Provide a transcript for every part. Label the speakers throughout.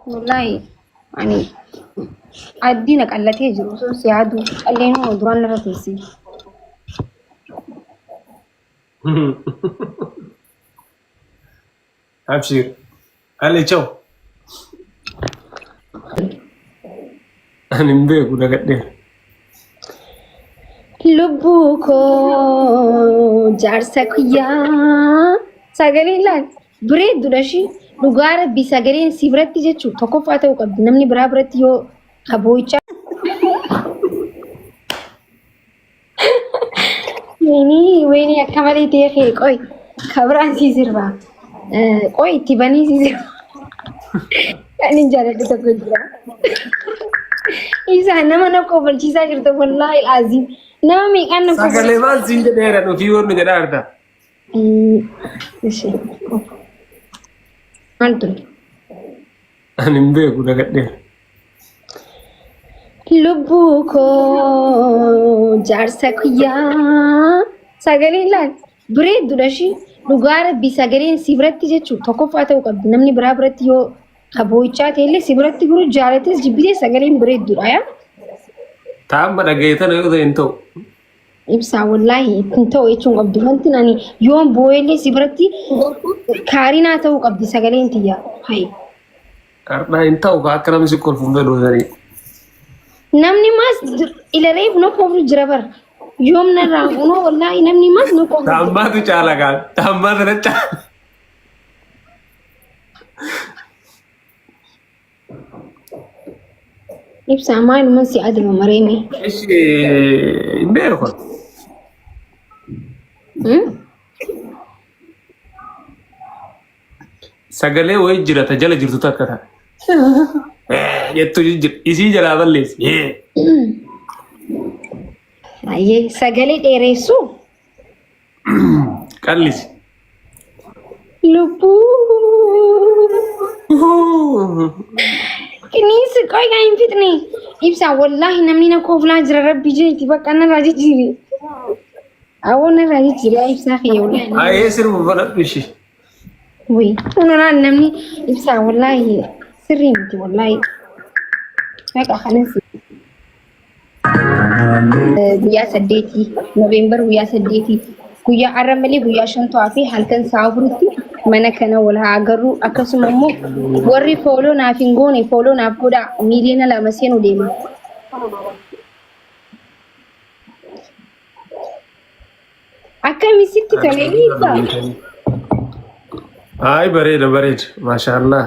Speaker 1: والله يعني أدينك التي يجرو سيادو اللي هو دران رفيسي
Speaker 2: أبشر قال لي شو أنا مبيك ولا قدير
Speaker 1: لبوكو جارسكيا ساغرين لان بريد دولشي لغار بساغرين سيبرتي جتشو توكو فاتو قبل نمني برابرتي يو خبويتشا ويني أكملي تيخي قوي خبران سيزربا قوي تباني سيزربا يعني جارة تقول إذا أنا ما نقول بالجيزة جرت والله العظيم نما مي كان نقول
Speaker 2: ساكلي ما زين ديرة وفي ورن جدار ده
Speaker 1: إيش أنتم
Speaker 2: أنا مبيك ولا قدير
Speaker 1: لبوكو جارسكيا ساغرين لان بريد دولشي لغار بساغرين سيبرتي جتشو توكو فاتو قبل نمني برابرتي يو خبويتشا تيلي سيبرتي برو جارتيس جبدي ساغرين بريد دولايا
Speaker 2: تعب ما رجعت أنا يقول أنتو
Speaker 1: إبسا والله انتو يچون قبض فانتناني يوم بويلي سيبرتي كارينا تو قبض ساغرين تيا هاي
Speaker 2: karena entah kok akan masih konfirmasi dulu dari
Speaker 1: نمني ماس إلى ريف نو كوفر جرابر يوم نراغونو والله نمني ماس نو كوفر
Speaker 2: tambah tuh cala kan tambah tuh cala
Speaker 1: إبسا ما نمسي عدل ومريمي
Speaker 2: إيش ini kok sagalee wayii jira ta jala jirtu takka ta jettu isii jalaa balleessi
Speaker 1: أيه سجلي ديريسو
Speaker 2: qallisi
Speaker 1: لبو كنيس قاي قايم فتني إبسا والله نمني نكوفلا جرى ربي جيتي بقى أنا راجي جيري أو أنا راجي جيري إبسا خي والله
Speaker 2: ayah sir membalas bisi
Speaker 1: وي أنا نمني إبسا والله سري متي والله هيك خلص ويا سديتي نوفمبر ويا سديتي ويا عرملي ويا شنطو عفي هلكن سافرتي mana kana wal hagaru akasuma mo warri folo na fingoni folo na poda milina la masenu dema akami sitti talelita
Speaker 2: ay bareed masha Allah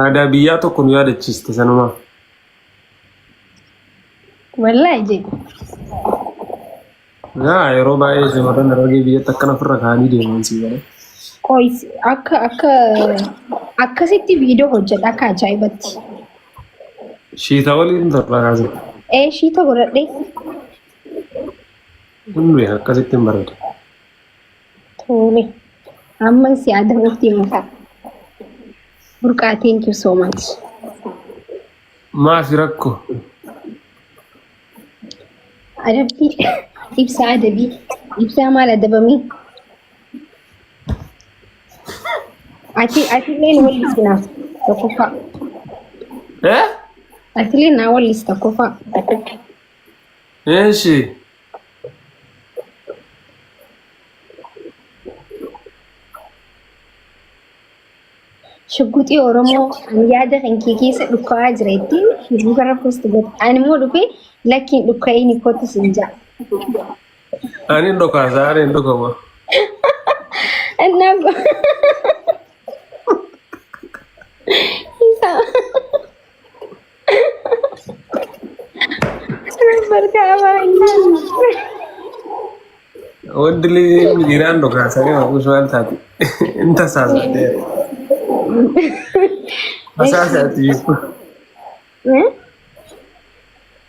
Speaker 2: ada biya tokko nu yaadachiiste sanuma
Speaker 1: wallahi je
Speaker 2: yeroo baay'ee shamarran dargaggeeyyii biyyatti akkana ofirra kaa'anii deeman si galee
Speaker 1: kois akkasitti viidiyoo hojjedha akka ajaa'ibatti
Speaker 2: shiita waliin torba kaase
Speaker 1: shiita godhadhe
Speaker 2: hundi akkasitti hin bareeda
Speaker 1: tole amman si adamutti makaa burqaa thank you so much
Speaker 2: maafi rakko
Speaker 1: adabbi ibsa adabi ibsa maal adabami ati leen wallisina tokkofa ati leen naa wallis tokkofa
Speaker 2: eeshi
Speaker 1: shugguxii oromoo yaada kan kee keessa dhukka'aa jira ittiin hiruu gara posti godhe ani immoo dhufee lakkiin dhukka'ee ni kootu sin jaa
Speaker 2: ani dhokaasa ani dhokama
Speaker 1: Enak. Bisa. Berkawannya.
Speaker 2: Wadli mijiran dhokaasa kan aku soal tadi entah salah deh Tasasa tipo.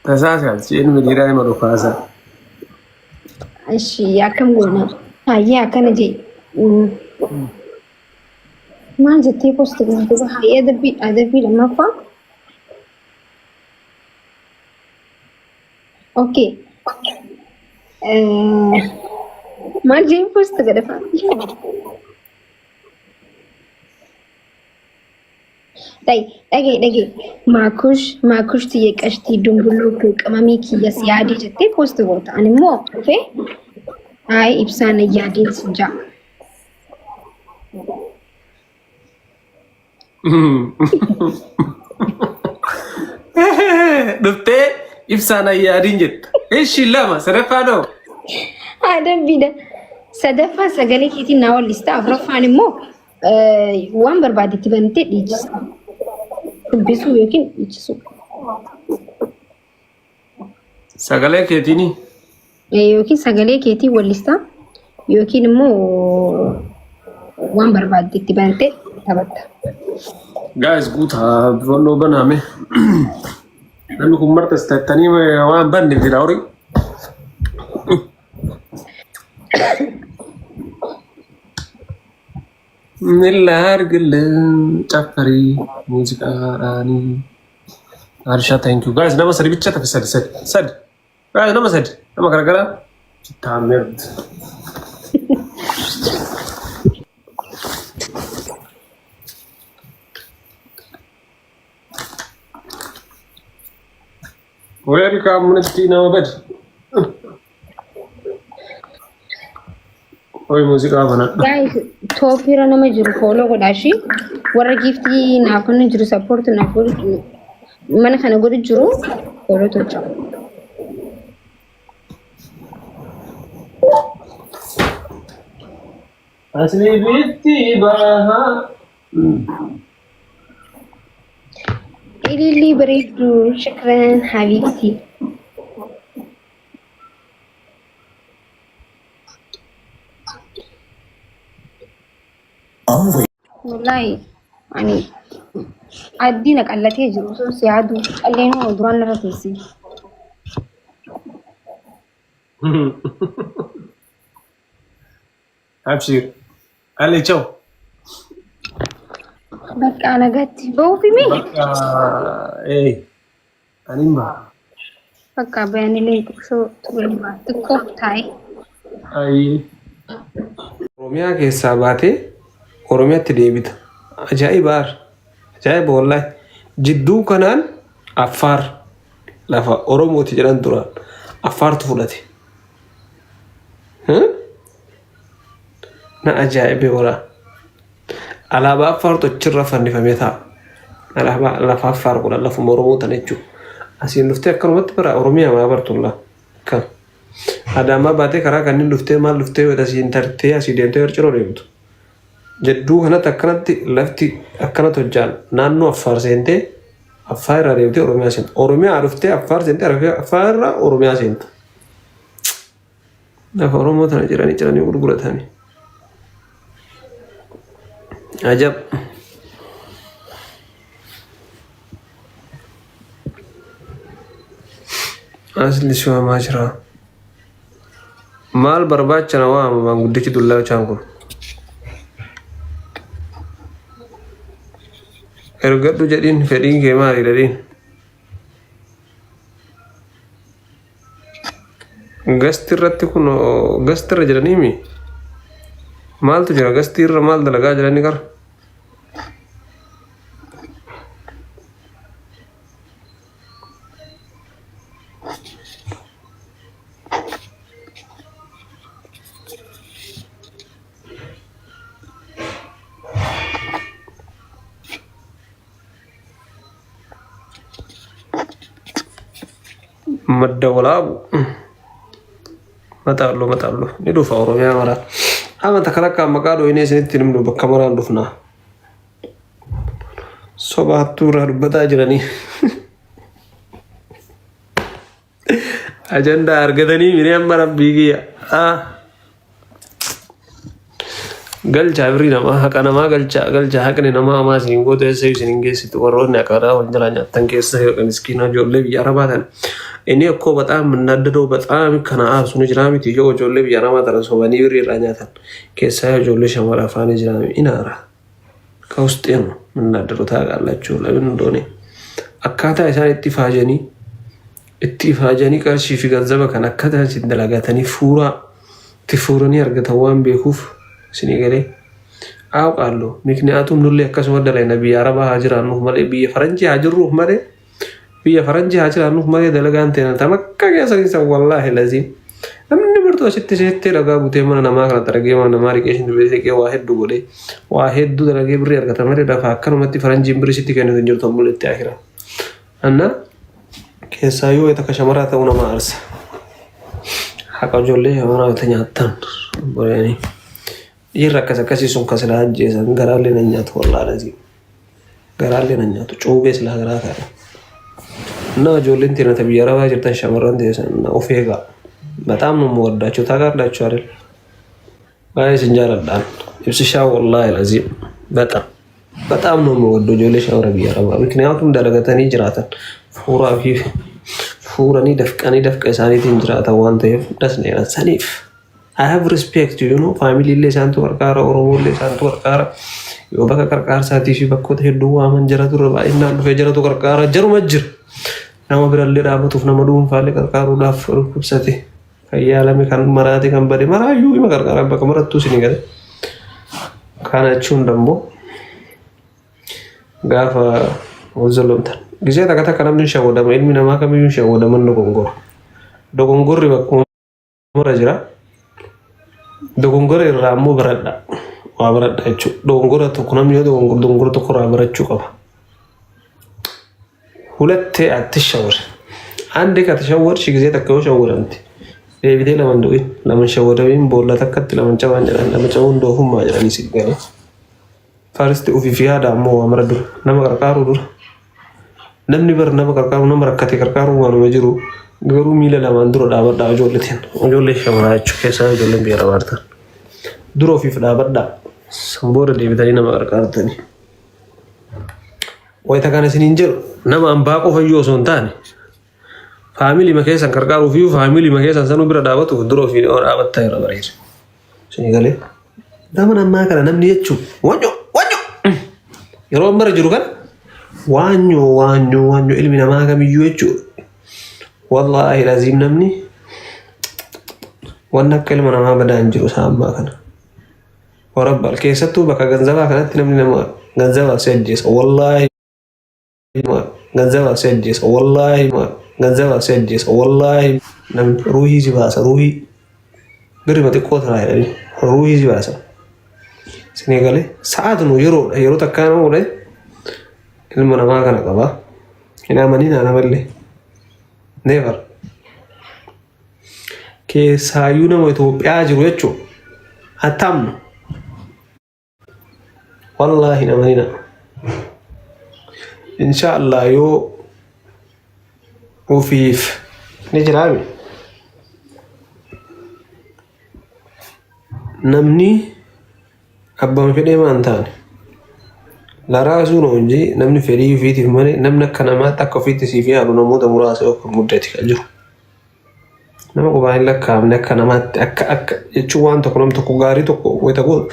Speaker 2: Tasasa sih ini mijiran dhokaasa
Speaker 1: Ashi ya kam gona. Ya kan aje. ما جتي بوست كده هي ادبي لما فا اوكي ما جي بوست كده فا dhagee maakush tiyye qashtii dumbulluu koo qamamii kiyyas yaadee jettee poosti goota. Ani immoo dhufee hayi ibsaan yaadeen sinjaa.
Speaker 2: dhuftee ibsaan yaadiin jetta. Eeshi lama sadaffaa dhoo.
Speaker 1: Adabbiidha. Sadaffaa sagalee keetiin naa wallista. Afuraffaan immoo waan barbaadetti bantee dhiichisa. Dubbisuu yookiin dhiichisuu.
Speaker 2: Sagalee keetiini?
Speaker 1: Yookiin sagalee keetiin wallista yookiin immoo waan barbaadetti bantee taphatta.
Speaker 2: Guys, guutaa bolloo banaame. Namni kun marta istaatanii waan banne jira horii. Nilla argillee caffari muuziqaadhaanii. Arshaa thank you guys. Nama sadi bicha tafi sadi. Guys nama sadi. Nama garagaraa. Citaa meerti. Welcome Muniti Nawabad. Oi music avana.
Speaker 1: Guys, toopira nama jiru follow godhaashi. Warra giftii naaf kennu jiru support naaf godhu mana kana godhu jiru follow tolcha.
Speaker 2: Asli bitti baha.
Speaker 1: Ilili bareedu shukran habibti. Wallahi ani addina qallatee jiru sun siyaadu calleenu duraan irra teessi.
Speaker 2: Abshir. Ali ciao.
Speaker 1: Bakka nagatti ba'uufimi.
Speaker 2: Bakka animba.
Speaker 1: Bakka bayaanilee xiqqoo tureema xiqqoo taa'e.
Speaker 2: Ayi. Oromiyaa keessaa baatee Oromiyaatti deebita. Ajaa'iba wallahi. Jidduu kanaan Affaar lafa Oromooti jedhan duraan Affaartu fudhate. Na ajaa'ibe wala. Alaabaa Affaartu achirra fannifamee taa'a. Alaabaa lafa Affaar godhan lafuma Oromoota jechuudha. Asiin dhuftee akkanumatti bara Oromiyaa maa bartuulla. Kan Adaamaa baatee karaa kanneen dhuftee maal dhuftee yoo asiin tartee asii deemtee harciroo deemtu. Jidduu kanatti akkanatti lafti akkanatti hojjaan naannoo Affaar seentee Affaar irraa deemtee Oromiyaa seenta. Oromiyaa dhuftee Affaar seentee Affaar irraa Oromiyaa seenta. Lafa Oromoo tana jiranii gurguratanii. Ajab. Asli siwamaa jira. Maal barbaachana waama maanguddichi dullaa chaan kun. Ergadhu jedhiin fedhiin kee maali jedhiin. Gasti irratti kun gasti irra jiranii mi? Maaltu jira gasti irra maal dalagaa jiranii qara? Madda walaabu. Mataallo. Ni dhufa Oromiyaa mara. Ama takalakka maqaa dhoyinee isinitti himnu bakka maraan dhufnaa. Soba hattuu irraa dubbataa jiranii. Ajandaa argatanii miriyan mara biigiyya. Galchaa birrii namaa haqa namaa galchaa haqni namaa hamaa isin goote eessa isin hin geessitu warroonni akkaataa wal jalaa nyaattan keessa miskiina ijoollee biyya arabaa tan. Inni akkoo በጣም የምናደደው በጣም ከነአብ ሱን ጅራሚ ትዮ ጆሌ ቢያራማ ተረሶበኒ ብር ይራኛታል ከሳ ጆሌ ሸመራ ፋኒ ጅራሚ ኢናራ ከውስጤ ነው የምናደደው ታውቃላችሁ ለምን እንደሆነ አካታ ኢሳን ኢትፋጀኒ ቀርሺ ፊ ገንዘበ ከን አካታ ሲደላጋተኒ ፉራ ትፉሩኒ አርገተዋን ቤኩፍ ሲኒገሌ አውቃለሁ። ምክንያቱም ኑሌ ከሰወደ ላይ ነብይ አረባ ሀጅራኑ ማለት በፈረንጅ ሀጅሩ ማለት በፈረንጅ ሀጅራኑ ማለት ደለጋንቴ ነው ተመከገ ሰሪሰ والله ለዚህ ምን ምርጦ ሲተሽተ ለጋቡቴ ማና ናማከራ ተረገ ማና ማሪኬሽን በዚህ ዋሂድ ጎሌ ዋሂድ ደረገ ብር ያርጋ ተመረ ደፋ ከነ መቲ ፈረንጅ ብር ሲትከነ እንጀርቶ ሙለት ያኺራ እና ከሳዩ የተከሸመራ ተውና ማርስ ሐቀጆሌ የሆነ ተኛተን ወሬኒ ይረከሰከሲ ሱን ከስላጅ ዘንገራለ ነኛት ወላሂ ለዚህ ገራለ ነኛት ጮቤ ስለሀገራ ካለ እና ጆሌን ተነተ ቢያራባ ጅርተን ሸመራን ደሰና ኦፌጋ በጣም ነው የምወዳቸው ታጋርዳቸው አይደል ባይስ እንጀራዳን ይብስሻ ወላሂ ለዚህ በጣም ነው የምወደው ጆሌ ሻወረ ቢያራባ ምክንያቱም ደረገተኒ ጅራተን ፉራ ፊ ፉራኒ ደፍቀ ሳኒት እንጅራታ ዋንተ ይፍደስ ነው ሰኒፍ I have respect you know family le santu karkara oromo le santu karkara yo baka karkara sati fi bakko heddu aman jaratu raba inna do jaratu karkara jaru majir nama biralle rabatu nama dum faale karkaru daf kubsati kayala me kan marati kan bari marayu ima karkara baka maratu sini gade kana chun dambo gafa wazalumtan gize takata kanam din shawoda ma ilmi nama kam yun shawoda man do gongor bakko marajira dogongore ramu berada wa berada cu dogongore to kunam yo dogongore to kora beracu qaba ሁለቴ አትሸወር አንዴ ከተሸወር ሺ ጊዜ ተከው ሸወር አንተ ለቢቴ ለማንዶይ ለማንሸወደውም ቦላ ተከት ለማንጨባንጨ ለማጨው እንደሁም ማጀራኒ ሲገለ ፋርስት ኡፊፊያ ዳሞ አምረዱ ነመቀርቃሩ ዱር ነምኒ በር ነመቀርቃሩ ነመረከተ ቀርቃሩ ወኑ መጅሩ ገሩ ሚለ ለማንድሮ ዳበዳ ጆለቴን ጆለ ሸመራችሁ ከሳ ጆለም ቢያራባርታ ድሮ ፊፍ ዳበዳ ሰምቦረ ዴቪታሊና ማቀርቃርተኒ ወይ ተካነሲን እንጀር ነማ አምባቆ ፈዮ ሶንታኒ ፋሚሊ መከሰን ቀርቃሩ ፊው ፋሚሊ መከሰን ሰኑ ብረ ዳበቱ ድሮ ፊ ኦር አበታ ይረበሬስ ሲገለ ዳመና ማከራ ነምኒ የቹ ወኞ ይሮመረ ጅሩ ጋር ዋኞ ኢልሚና ማከም ይዩቹ والله لازم نمني وانا كلمه انا ما بدا انجو سامع كان ورب الكيستو بقى غنزبا كانت نمني ما غنزبا سجس والله ما غنزبا سجس والله ما غنزبا سجس والله نم روحي جباس روحي غير ما تكوت راي روحي جباس سنيغالي ساعات نو يرو تكانو ولا كلمه انا ما كان قبا هنا منين انا بلي never ke sayuna mo Ethiopia jiru yecho atam wallahi na manina inshallah yo ufif nijrami namni abba fede mantan la rasu no nji namni feri fiti mane namna kana ma takko fiti si fi alu namuda murasa ko muddati kajur nama ko baila kam ne kana ma akka chuwan to kolom to ko gari to ko weta ko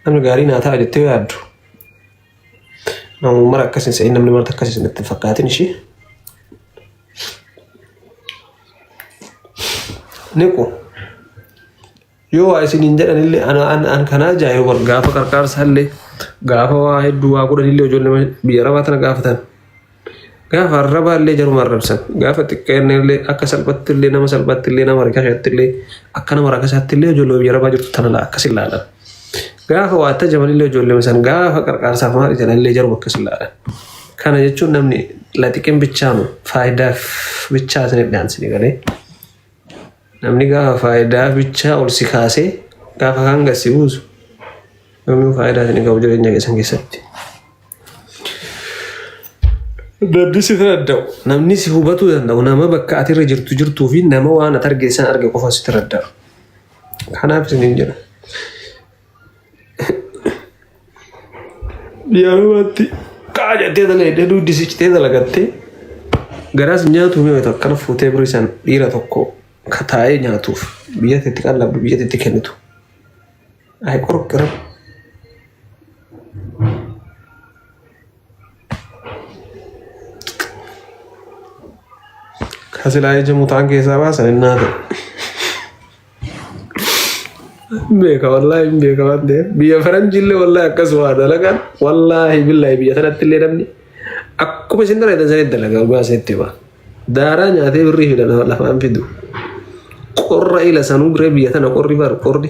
Speaker 2: namni gari na ta ajete yadu namu mara kasin sai namni mara kasin ne tafakatin shi neko yo aisin injada nille an kana jayo war gafa karkar salle gafa waahid duwa ko dalile jolle biya rabatana gafatan gafa raba le jaru marabsan gafa tikkenle akasal battille nama sal battille nama rakashattille akana marakashattille jolle biya raba jirtu tanala akasilala gafa wata jamalille jolle mesan gafa qarqar safar jalalle jaru akasilala kana jechuun namni latiken bichaanu faayida bicha sene dansini gale namni gafa faayida bicha ol sikase gafa hanga sibuzu namni faayida sene gabu jirenya gesan gesatti dabdi sitraddaw namni si hubatu dandaw nama bakka atirra jirtu fi nama waan atargeesan arge qofa sitraddaw kanaaf sinin jira biyaawatti kaajatee dalee duddi sichitee dalagattee garas nyaatu mee tokkana fuutee birisan dhiira tokko kataa'ee nyaatuuf biyyatti qalabdu biyyatti kennitu ay qorqara kasilaa jemutaan keessaa baasan innaata بيك والله بيك وانت بيا فرنج اللي والله كسوة دلقان والله بالله بيا ثلاث اللي نبني أكو بس إننا إذا زين دلقان وما سيتبا داران يا تبي الريح لنا لا فهم فيدو قرر إلى سنوب ربيا ثنا قرر بار قرر